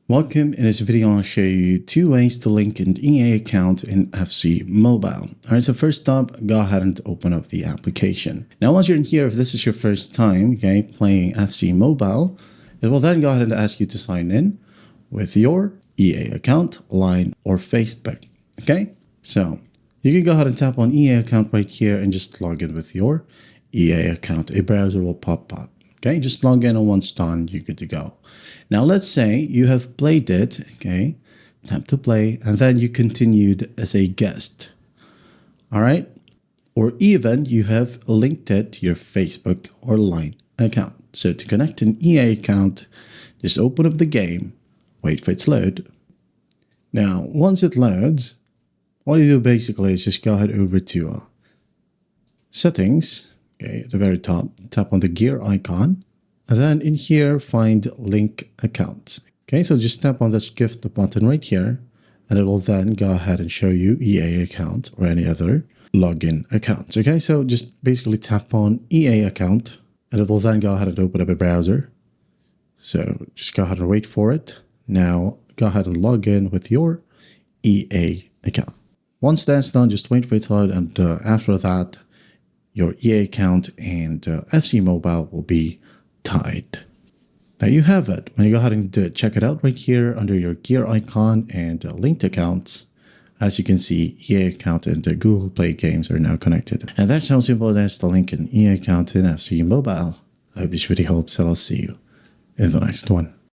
Welcome. In this video, I'll show you 2 ways to link an EA account in FC Mobile. Alright, so first up, go ahead and open up the application. Now, once you're in here, if this is your first time, playing FC Mobile, it will then go ahead and ask you to sign in with your EA account, Line, or Facebook. Okay, so you can go ahead and tap on EA account right here and just log in with your EA account. A browser will pop up. Okay, just log in, and once done, you're good to go. Now, let's say you have played it, okay, tap to play, and then you continued as a guest, all right? Or even you have linked it to your Facebook or Line account. So to connect an EA account, just open up the game, wait for it to load. Now, once it loads, all you do basically is just go ahead over to settings, okay, at the very top, tap on the gear icon, and then in here, find link accounts. Okay, so just tap on this gift button right here, and it will then go ahead and show you EA account or any other login accounts. Okay, so just basically tap on EA account, and it will then go ahead and open up a browser. So just go ahead and wait for it. Now, go ahead and log in with your EA account. Once that's done, just wait for it to load, and after that, your EA account and FC Mobile will be tied. There you have it. When you go ahead and check it out right here under your gear icon and linked accounts, as you can see, EA account and the Google Play games are now connected. And that's how simple it is to link an EA account in FC Mobile. I hope this video helps, and I'll see you in the next one.